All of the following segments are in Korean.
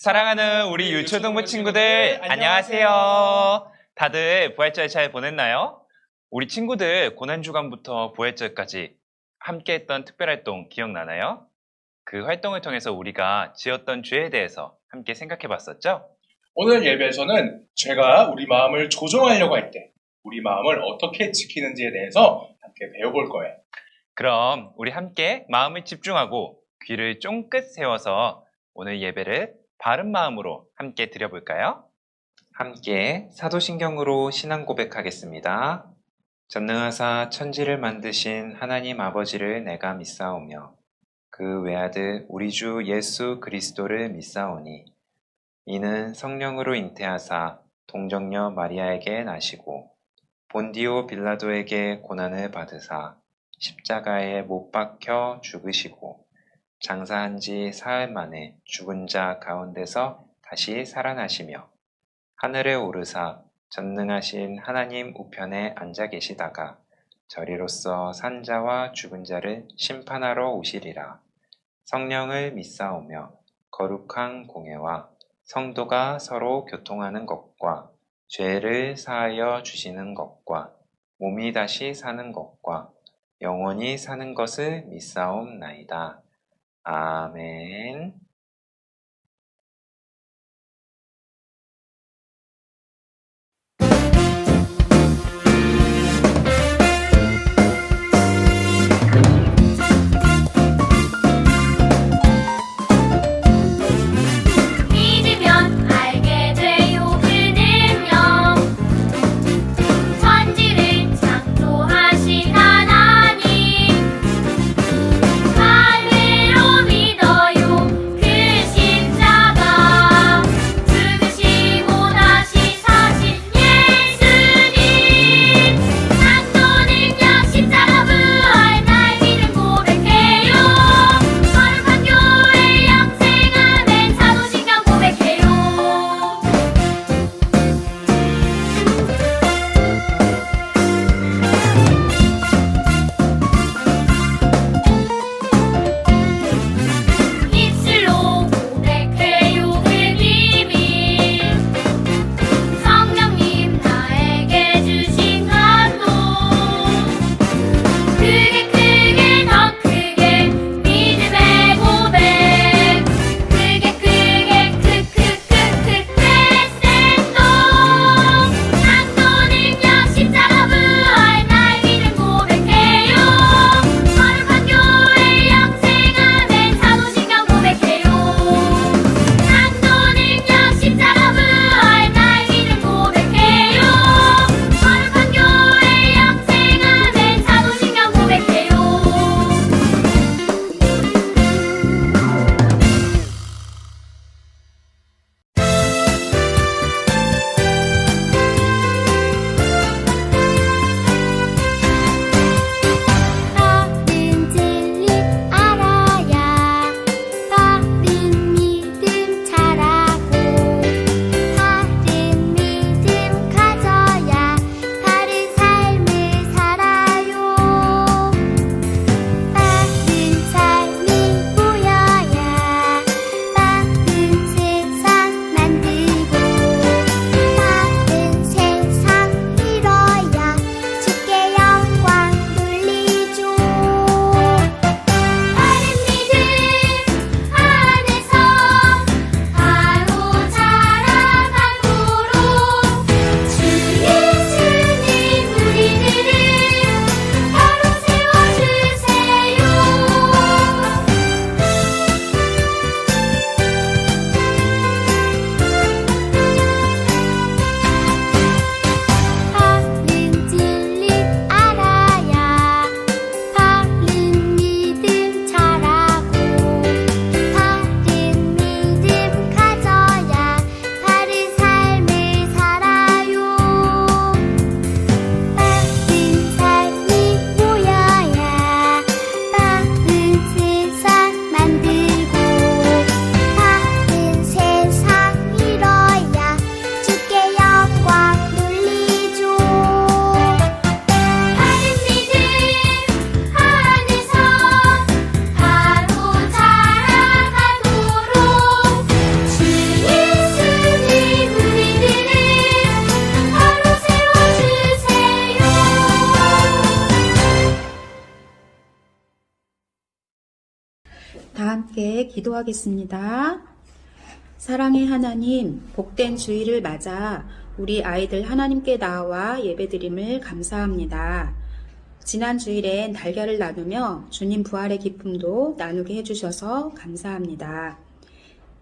사랑하는 우리 유초등부 친구들, 안녕하세요. 다들 부활절 잘 보냈나요? 우리 친구들 고난주간부터 부활절까지 함께 했던 특별활동 기억나나요? 그 활동을 통해서 우리가 지었던 죄에 대해서 함께 생각해 봤었죠? 오늘 예배에서는 죄가 우리 마음을 조종하려고 할 때 우리 마음을 어떻게 지키는지에 대해서 함께 배워볼 거예요. 그럼 우리 함께 마음을 집중하고 귀를 쫑긋 세워서 오늘 예배를 바른 마음으로 함께 드려볼까요? 함께 사도신경으로 신앙 고백하겠습니다. 전능하사 천지를 만드신 하나님 아버지를 내가 믿사오며 그 외아들 우리 주 예수 그리스도를 믿사오니 이는 성령으로 잉태하사 동정녀 마리아에게 나시고 본디오 빌라도에게 고난을 받으사 십자가에 못 박혀 죽으시고 장사한 지 사흘 만에 죽은 자 가운데서 다시 살아나시며 하늘에 오르사 전능하신 하나님 우편에 앉아 계시다가 저리로서 산 자와 죽은 자를 심판하러 오시리라. 성령을 믿사오며 거룩한 공회와 성도가 서로 교통하는 것과 죄를 사하여 주시는 것과 몸이 다시 사는 것과 영원히 사는 것을 믿사옵나이다. 아멘. 믿으면 알게 돼요 그 능력 천지를 창조하신 하나님 말대로 믿어요 그 함께 기도하겠습니다. 사랑의 하나님, 복된 주일을 맞아 우리 아이들 하나님께 나와 예배드림을 감사합니다. 지난 주일엔 달걀을 나누며 주님 부활의 기쁨도 나누게 해주셔서 감사합니다.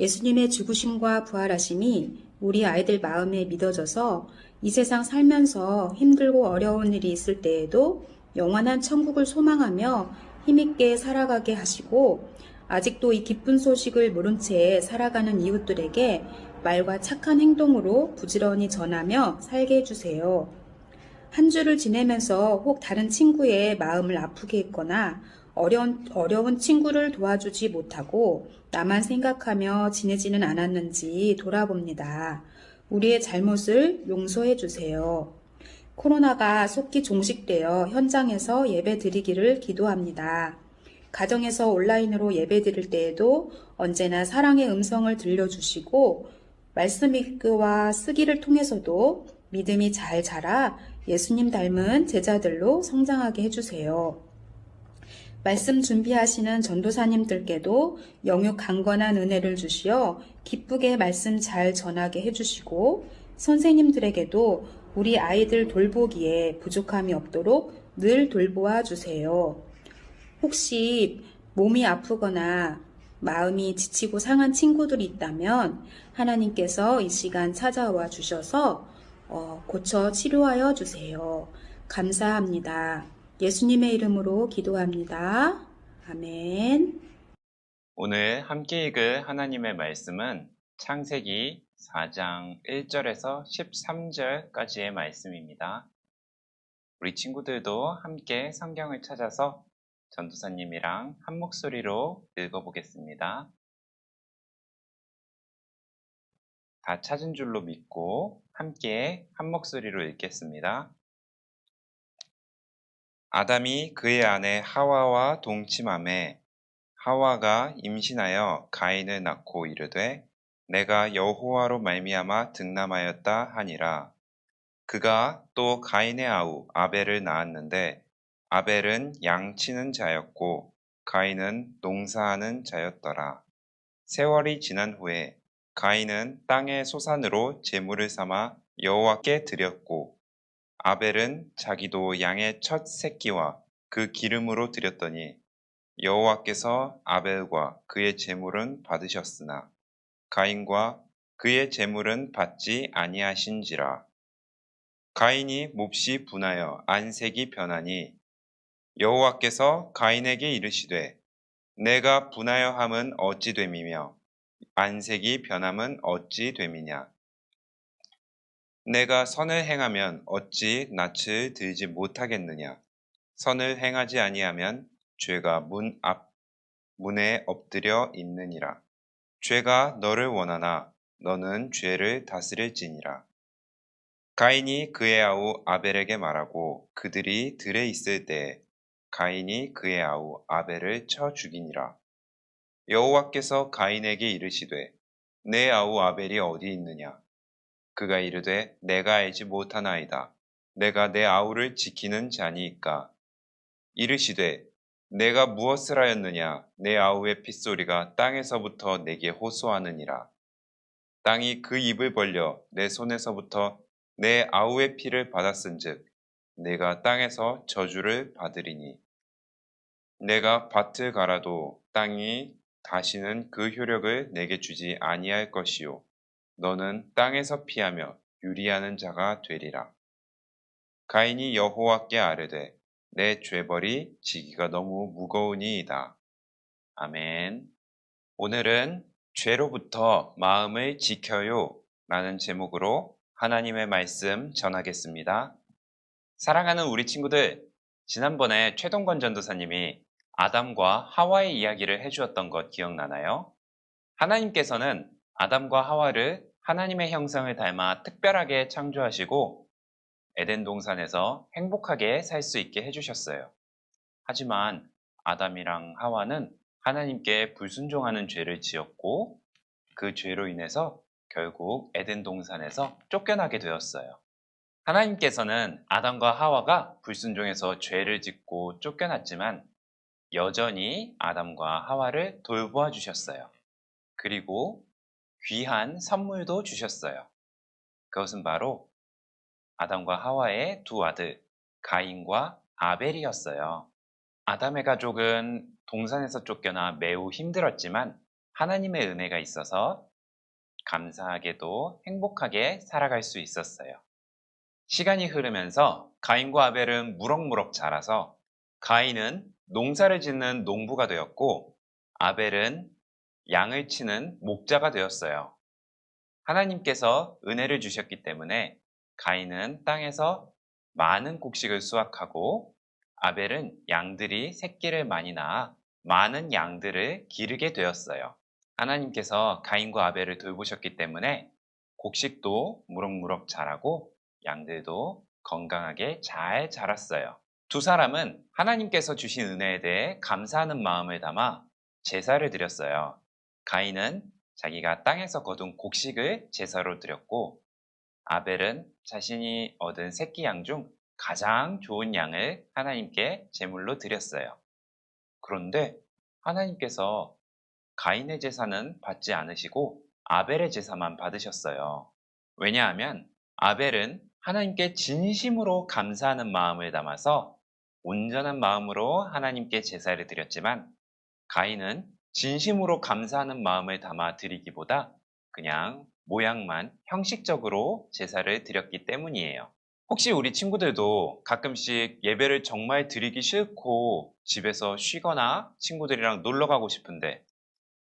예수님의 죽으심과 부활하심이 우리 아이들 마음에 믿어져서 이 세상 살면서 힘들고 어려운 일이 있을 때에도 영원한 천국을 소망하며 힘있게 살아가게 하시고 아직도 이 기쁜 소식을 모른 채 살아가는 이웃들에게 말과 착한 행동으로 부지런히 전하며 살게 해주세요. 한 주를 지내면서 혹 다른 친구의 마음을 아프게 했거나 어려운 친구를 도와주지 못하고 나만 생각하며 지내지는 않았는지 돌아봅니다. 우리의 잘못을 용서해 주세요. 코로나가 속히 종식되어 현장에서 예배 드리기를 기도합니다. 가정에서 온라인으로 예배 드릴 때에도 언제나 사랑의 음성을 들려주시고 말씀 읽기와 쓰기를 통해서도 믿음이 잘 자라 예수님 닮은 제자들로 성장하게 해주세요. 말씀 준비하시는 전도사님들께도 영육 강건한 은혜를 주시어 기쁘게 말씀 잘 전하게 해주시고 선생님들에게도 우리 아이들 돌보기에 부족함이 없도록 늘 돌보아 주세요. 혹시 몸이 아프거나 마음이 지치고 상한 친구들이 있다면 하나님께서 이 시간 찾아와 주셔서 고쳐 치료하여 주세요. 감사합니다. 예수님의 이름으로 기도합니다. 아멘. 오늘 함께 읽을 하나님의 말씀은 창세기 4장 1절에서 13절까지의 말씀입니다. 우리 친구들도 함께 성경을 찾아서 전도사님이랑 한 목소리로 읽어보겠습니다. 다 찾은 줄로 믿고 함께 한 목소리로 읽겠습니다. 아담이 그의 아내 하와와 동침하매 하와가 임신하여 가인을 낳고 이르되 내가 여호와로 말미암아 득남하였다 하니라. 그가 또 가인의 아우 아벨을 낳았는데 아벨은 양치는 자였고 가인은 농사하는 자였더라. 세월이 지난 후에 가인은 땅의 소산으로 제물을 삼아 여호와께 드렸고 아벨은 자기도 양의 첫 새끼와 그 기름으로 드렸더니 여호와께서 아벨과 그의 제물은 받으셨으나 가인과 그의 제물은 받지 아니하신지라. 가인이 몹시 분하여 안색이 변하니 여호와께서 가인에게 이르시되 내가 분하여 함은 어찌 됨이며 안색이 변함은 어찌 됨이냐. 내가 선을 행하면 어찌 낯을 들지 못하겠느냐. 선을 행하지 아니하면 죄가 문에 엎드려 있느니라. 죄가 너를 원하나 너는 죄를 다스릴지니라. 가인이 그의 아우 아벨에게 말하고 그들이 들에 있을 때에 가인이 그의 아우 아벨을 쳐 죽이니라. 여호와께서 가인에게 이르시되 내 아우 아벨이 어디 있느냐. 그가 이르되 내가 알지 못하나이다. 내가 내 아우를 지키는 자니이까. 이르시되 내가 무엇을 하였느냐. 내 아우의 핏소리가 땅에서부터 내게 호소하느니라. 땅이 그 입을 벌려 내 손에서부터 내 아우의 피를 받았은즉 내가 땅에서 저주를 받으리니. 내가 밭을 갈아도 땅이 다시는 그 효력을 내게 주지 아니할 것이요 너는 땅에서 피하며 유리하는 자가 되리라. 가인이 여호와께 아뢰되 내 죄벌이 지기가 너무 무거우니이다. 아멘. 오늘은 죄로부터 마음을 지켜요 라는 제목으로 하나님의 말씀 전하겠습니다. 사랑하는 우리 친구들, 지난번에 최동건 전도사님이 아담과 하와의 이야기를 해주었던 것 기억나나요? 하나님께서는 아담과 하와를 하나님의 형상을 닮아 특별하게 창조하시고 에덴 동산에서 행복하게 살 수 있게 해주셨어요. 하지만 아담이랑 하와는 하나님께 불순종하는 죄를 지었고 그 죄로 인해서 결국 에덴 동산에서 쫓겨나게 되었어요. 하나님께서는 아담과 하와가 불순종해서 죄를 짓고 쫓겨났지만 여전히 아담과 하와를 돌보아 주셨어요. 그리고 귀한 선물도 주셨어요. 그것은 바로 아담과 하와의 두 아들, 가인과 아벨이었어요. 아담의 가족은 동산에서 쫓겨나 매우 힘들었지만 하나님의 은혜가 있어서 감사하게도 행복하게 살아갈 수 있었어요. 시간이 흐르면서 가인과 아벨은 무럭무럭 자라서 가인은 농사를 짓는 농부가 되었고 아벨은 양을 치는 목자가 되었어요. 하나님께서 은혜를 주셨기 때문에 가인은 땅에서 많은 곡식을 수확하고 아벨은 양들이 새끼를 많이 낳아 많은 양들을 기르게 되었어요. 하나님께서 가인과 아벨을 돌보셨기 때문에 곡식도 무럭무럭 자라고 양들도 건강하게 잘 자랐어요. 두 사람은 하나님께서 주신 은혜에 대해 감사하는 마음을 담아 제사를 드렸어요. 가인은 자기가 땅에서 거둔 곡식을 제사로 드렸고 아벨은 자신이 얻은 새끼 양 중 가장 좋은 양을 하나님께 제물로 드렸어요. 그런데 하나님께서 가인의 제사는 받지 않으시고 아벨의 제사만 받으셨어요. 왜냐하면 아벨은 하나님께 진심으로 감사하는 마음을 담아서 온전한 마음으로 하나님께 제사를 드렸지만 가인은 진심으로 감사하는 마음을 담아 드리기보다 그냥 모양만 형식적으로 제사를 드렸기 때문이에요. 혹시 우리 친구들도 가끔씩 예배를 정말 드리기 싫고 집에서 쉬거나 친구들이랑 놀러 가고 싶은데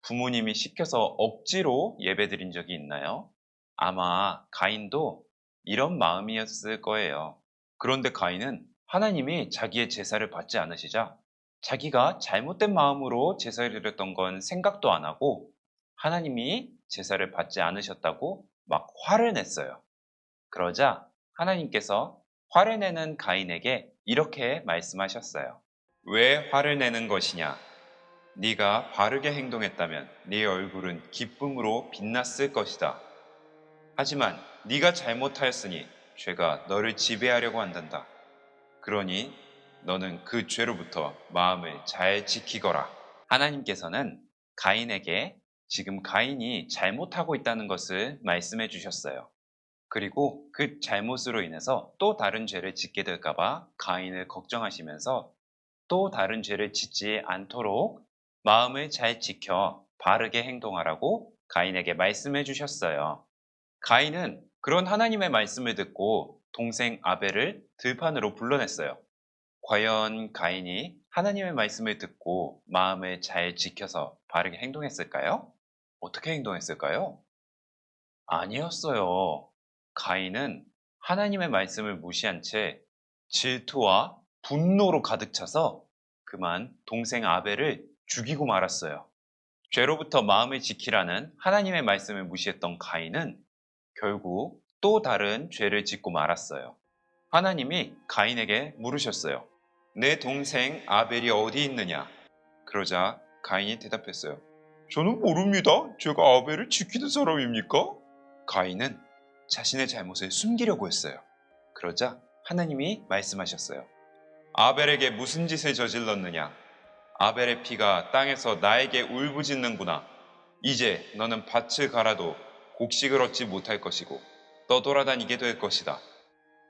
부모님이 시켜서 억지로 예배 드린 적이 있나요? 아마 가인도 이런 마음이었을 거예요. 그런데 가인은 하나님이 자기의 제사를 받지 않으시자 자기가 잘못된 마음으로 제사를 드렸던 건 생각도 안 하고 하나님이 제사를 받지 않으셨다고 막 화를 냈어요. 그러자 하나님께서 화를 내는 가인에게 이렇게 말씀하셨어요. 왜 화를 내는 것이냐? 네가 바르게 행동했다면 네 얼굴은 기쁨으로 빛났을 것이다. 하지만 네가 잘못하였으니 죄가 너를 지배하려고 한단다. 그러니 너는 그 죄로부터 마음을 잘 지키거라. 하나님께서는 가인에게 지금 가인이 잘못하고 있다는 것을 말씀해 주셨어요. 그리고 그 잘못으로 인해서 또 다른 죄를 짓게 될까봐 가인을 걱정하시면서 또 다른 죄를 짓지 않도록 마음을 잘 지켜 바르게 행동하라고 가인에게 말씀해 주셨어요. 가인은 그런 하나님의 말씀을 듣고 동생 아벨을 들판으로 불러냈어요. 과연 가인이 하나님의 말씀을 듣고 마음을 잘 지켜서 바르게 행동했을까요? 어떻게 행동했을까요? 아니었어요. 가인은 하나님의 말씀을 무시한 채 질투와 분노로 가득 차서 그만 동생 아벨을 죽이고 말았어요. 죄로부터 마음을 지키라는 하나님의 말씀을 무시했던 가인은 결국 또 다른 죄를 짓고 말았어요. 하나님이 가인에게 물으셨어요. 내 동생 아벨이 어디 있느냐? 그러자 가인이 대답했어요. 저는 모릅니다. 제가 아벨을 지키는 사람입니까? 가인은 자신의 잘못을 숨기려고 했어요. 그러자 하나님이 말씀하셨어요. 아벨에게 무슨 짓을 저질렀느냐? 아벨의 피가 땅에서 나에게 울부짖는구나. 이제 너는 밭을 갈아도 곡식을 얻지 못할 것이고 떠돌아다니게 될 것이다.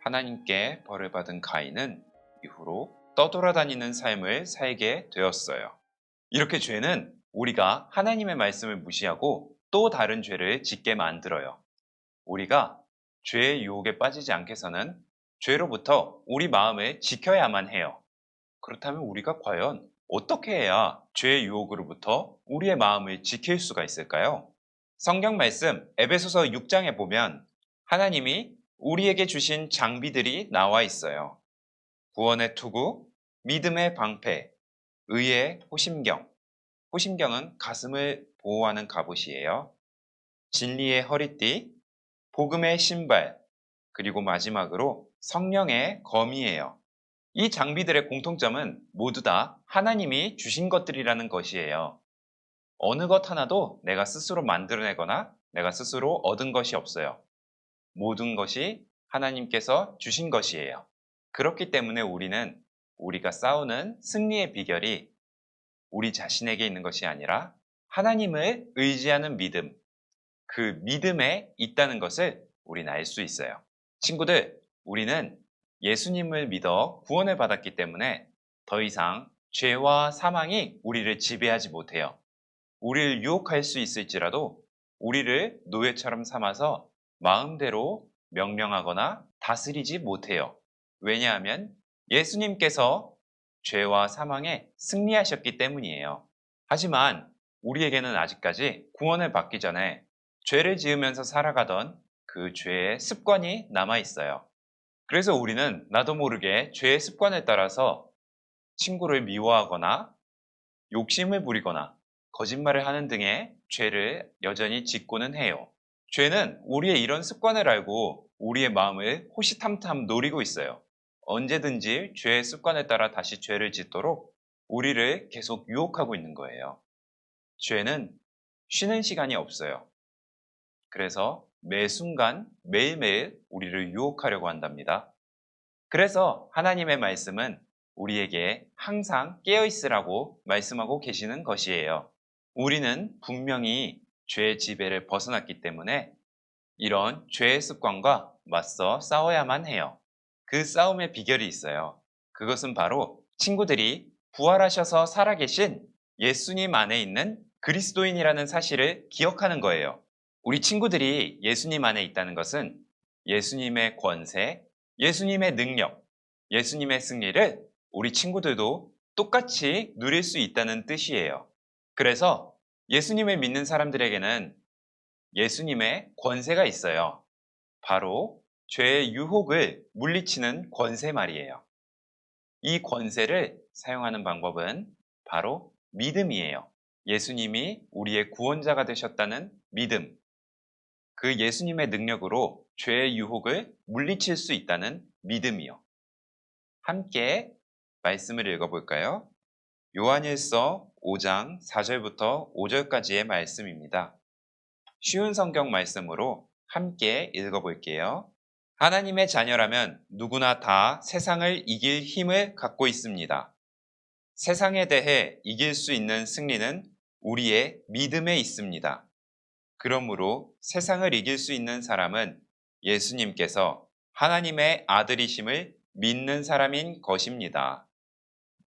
하나님께 벌을 받은 가인은 이후로 떠돌아다니는 삶을 살게 되었어요. 이렇게 죄는 우리가 하나님의 말씀을 무시하고 또 다른 죄를 짓게 만들어요. 우리가 죄의 유혹에 빠지지 않게 해서는 죄로부터 우리 마음을 지켜야만 해요. 그렇다면 우리가 과연 어떻게 해야 죄의 유혹으로부터 우리의 마음을 지킬 수가 있을까요? 성경 말씀 에베소서 6장에 보면 하나님이 우리에게 주신 장비들이 나와 있어요. 구원의 투구, 믿음의 방패, 의의 호심경. 호심경은 가슴을 보호하는 갑옷이에요. 진리의 허리띠, 복음의 신발, 그리고 마지막으로 성령의 검이에요. 이 장비들의 공통점은 모두 다 하나님이 주신 것들이라는 것이에요. 어느 것 하나도 내가 스스로 만들어내거나 내가 스스로 얻은 것이 없어요. 모든 것이 하나님께서 주신 것이에요. 그렇기 때문에 우리가 싸우는 승리의 비결이 우리 자신에게 있는 것이 아니라 하나님을 의지하는 믿음, 그 믿음에 있다는 것을 우리는 알 수 있어요. 친구들, 우리는 예수님을 믿어 구원을 받았기 때문에 더 이상 죄와 사망이 우리를 지배하지 못해요. 우리를 유혹할 수 있을지라도 우리를 노예처럼 삼아서 마음대로 명령하거나 다스리지 못해요. 왜냐하면 예수님께서 죄와 사망에 승리하셨기 때문이에요. 하지만 우리에게는 아직까지 구원을 받기 전에 죄를 지으면서 살아가던 그 죄의 습관이 남아 있어요. 그래서 우리는 나도 모르게 죄의 습관을 따라서 친구를 미워하거나 욕심을 부리거나 거짓말을 하는 등의 죄를 여전히 짓고는 해요. 죄는 우리의 이런 습관을 알고 우리의 마음을 호시탐탐 노리고 있어요. 언제든지 죄의 습관에 따라 다시 죄를 짓도록 우리를 계속 유혹하고 있는 거예요. 죄는 쉬는 시간이 없어요. 그래서 매 순간 매일매일 우리를 유혹하려고 한답니다. 그래서 하나님의 말씀은 우리에게 항상 깨어있으라고 말씀하고 계시는 것이에요. 우리는 분명히 죄의 지배를 벗어났기 때문에 이런 죄의 습관과 맞서 싸워야만 해요. 그 싸움의 비결이 있어요. 그것은 바로 친구들이 부활하셔서 살아계신 예수님 안에 있는 그리스도인이라는 사실을 기억하는 거예요. 우리 친구들이 예수님 안에 있다는 것은 예수님의 권세, 예수님의 능력, 예수님의 승리를 우리 친구들도 똑같이 누릴 수 있다는 뜻이에요. 그래서 예수님을 믿는 사람들에게는 예수님의 권세가 있어요. 바로 죄의 유혹을 물리치는 권세 말이에요. 이 권세를 사용하는 방법은 바로 믿음이에요. 예수님이 우리의 구원자가 되셨다는 믿음. 그 예수님의 능력으로 죄의 유혹을 물리칠 수 있다는 믿음이요. 함께 말씀을 읽어볼까요? 요한일서 5장 4절부터 5절까지의 말씀입니다. 쉬운 성경 말씀으로 함께 읽어볼게요. 하나님의 자녀라면 누구나 다 세상을 이길 힘을 갖고 있습니다. 세상에 대해 이길 수 있는 승리는 우리의 믿음에 있습니다. 그러므로 세상을 이길 수 있는 사람은 예수님께서 하나님의 아들이심을 믿는 사람인 것입니다.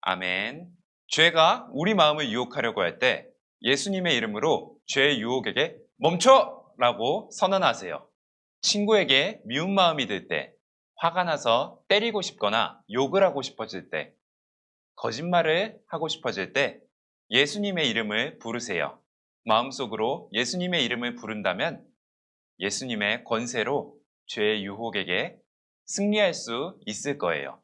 아멘. 죄가 우리 마음을 유혹하려고 할 때 예수님의 이름으로 죄의 유혹에게 멈춰! 라고 선언하세요. 친구에게 미운 마음이 들 때, 화가 나서 때리고 싶거나 욕을 하고 싶어질 때, 거짓말을 하고 싶어질 때 예수님의 이름을 부르세요. 마음속으로 예수님의 이름을 부른다면 예수님의 권세로 죄의 유혹에게 승리할 수 있을 거예요.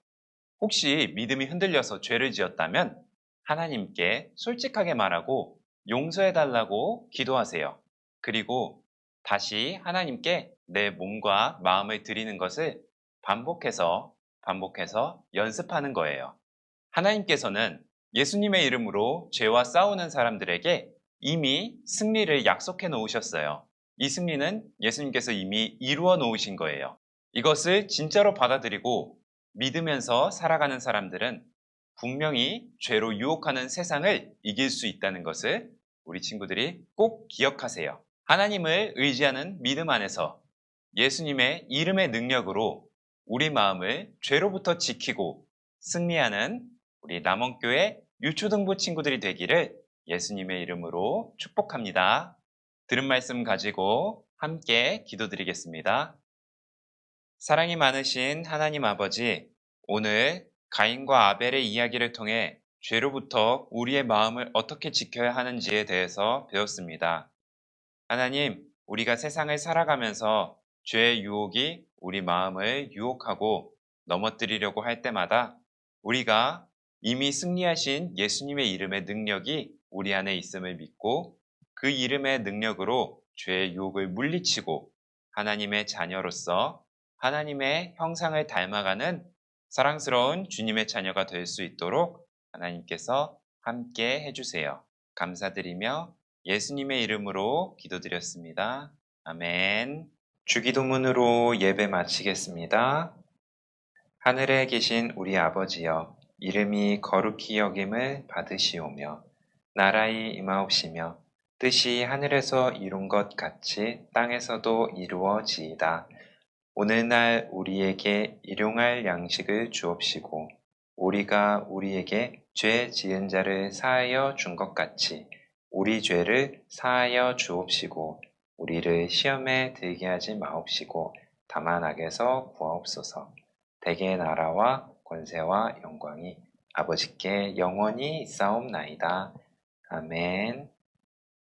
혹시 믿음이 흔들려서 죄를 지었다면 하나님께 솔직하게 말하고 용서해달라고 기도하세요. 그리고 다시 하나님께 내 몸과 마음을 드리는 것을 반복해서 연습하는 거예요. 하나님께서는 예수님의 이름으로 죄와 싸우는 사람들에게 이미 승리를 약속해 놓으셨어요. 이 승리는 예수님께서 이미 이루어 놓으신 거예요. 이것을 진짜로 받아들이고 믿으면서 살아가는 사람들은 분명히 죄로 유혹하는 세상을 이길 수 있다는 것을 우리 친구들이 꼭 기억하세요. 하나님을 의지하는 믿음 안에서 예수님의 이름의 능력으로 우리 마음을 죄로부터 지키고 승리하는 우리 남원교회 유초등부 친구들이 되기를 예수님의 이름으로 축복합니다. 들은 말씀 가지고 함께 기도드리겠습니다. 사랑이 많으신 하나님 아버지, 오늘 가인과 아벨의 이야기를 통해 죄로부터 우리의 마음을 어떻게 지켜야 하는지에 대해서 배웠습니다. 하나님, 우리가 세상을 살아가면서 죄의 유혹이 우리 마음을 유혹하고 넘어뜨리려고 할 때마다 우리가 이미 승리하신 예수님의 이름의 능력이 우리 안에 있음을 믿고 그 이름의 능력으로 죄의 유혹을 물리치고 하나님의 자녀로서 하나님의 형상을 닮아가는 사랑스러운 주님의 자녀가 될 수 있도록 하나님께서 함께 해주세요. 감사드리며 예수님의 이름으로 기도드렸습니다. 아멘. 주기도문으로 예배 마치겠습니다. 하늘에 계신 우리 아버지여, 이름이 거룩히 여김을 받으시오며 나라의 임하옵시며 뜻이 하늘에서 이룬 것 같이 땅에서도 이루어지이다. 오늘날 우리에게 일용할 양식을 주옵시고 우리가 우리에게 죄 지은 자를 사하여 준 것 같이 우리 죄를 사하여 주옵시고 우리를 시험에 들게 하지 마옵시고 다만 악에서 구하옵소서. 대개 나라와 권세와 영광이 아버지께 영원히 있사옵나이다. 아멘.